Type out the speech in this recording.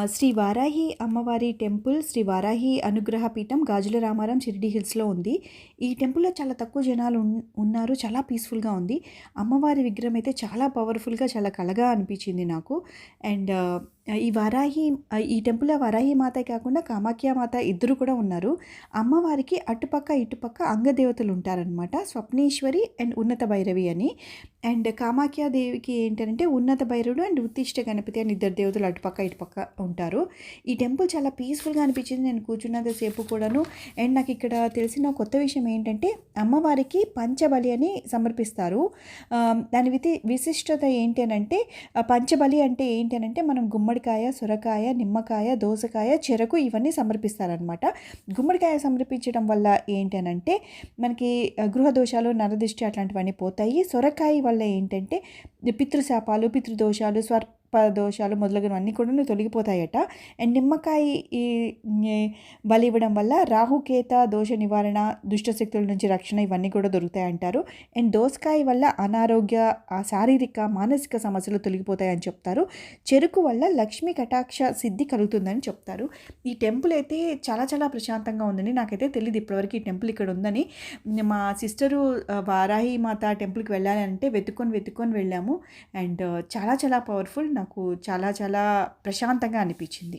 శ్రీ వారాహి అమ్మవారి టెంపుల్, శ్రీ వారాహి అనుగ్రహ పీఠం, గాజుల రామారం, షిరిడీ హిల్స్‌లో ఉంది. ఈ టెంపుల్‌లో చాలా తక్కువ జనాలు ఉన్నారు. చాలా పీస్‌ఫుల్‌గా ఉంది. అమ్మవారి విగ్రహం అయితే చాలా పవర్‌ఫుల్‌గా, చాలా కళగా అనిపించింది నాకు. అండ్ ఈ టెంపుల్‌లో వరాహి మాతే కాకుండా కామాఖ్య మాత ఇద్దరు కూడా ఉన్నారు. అమ్మవారికి అటుపక్క, ఇటుపక్క అంగదేవతలు ఉంటారనమాట. స్వప్నేశ్వరి అండ్ ఉన్నత భైరవి అని. అండ్ కామాఖ్య దేవికి ఏంటంటే ఉన్నత భైరవుడు అండ్ ఉత్తిష్ట గణపతి అని ఇద్దరు దేవతలు అటుపక్క, ఇటుపక్క ఉంటారు. ఈ టెంపుల్ చాలా పీస్‌ఫుల్‌గా అనిపించింది నేను కూర్చున్నంత సేపు కూడాను. అండ్ నాకు ఇక్కడ తెలిసిన కొత్త విషయం ఏంటంటే అమ్మవారికి పంచబలి అని సమర్పిస్తారు. దాని విశిష్టత ఏంటి అనంటే పంచబలి అంటే ఏంటి అనంటే మనం గుమ్మడికాయ, సొరకాయ, నిమ్మకాయ, దోసకాయ, చెరకు ఇవన్నీ సమర్పిస్తారనమాట. గుమ్మడికాయ సమర్పించడం వల్ల ఏంటి అనంటే మనకి గృహ దోషాలు, నరదిష్టి అట్లాంటివన్నీ పోతాయి. సొరకాయ వల్ల ఏంటంటే పితృశాపాలు, పితృదోషాలు, దోషాలు మొదలగునవన్నీ కూడా తొలగిపోతాయట. అండ్ నిమ్మకాయ ఈ ఈ బలి ఇవ్వడం వల్ల రాహుకేత దోష నివారణ, దుష్టశక్తుల నుంచి రక్షణ ఇవన్నీ కూడా దొరుకుతాయంటారు. అండ్ దోసకాయ వల్ల అనారోగ్య, శారీరక, మానసిక సమస్యలు తొలగిపోతాయని చెప్తారు. చెరుకు వల్ల లక్ష్మీ కటాక్ష సిద్ధి కలుగుతుందని చెప్తారు. ఈ టెంపుల్ అయితే చాలా చాలా ప్రశాంతంగా ఉందండి. నాకైతే తెలియదు ఇప్పటివరకు ఈ టెంపుల్ ఇక్కడ ఉందని. మా సిస్టరు వారాహి మాత టెంపుల్కి వెళ్ళాలంటే వెతుక్కొని వెళ్ళాము. అండ్ చాలా చాలా పవర్ఫుల్. నాకు చాలా చాలా ప్రశాంతంగా అనిపించింది.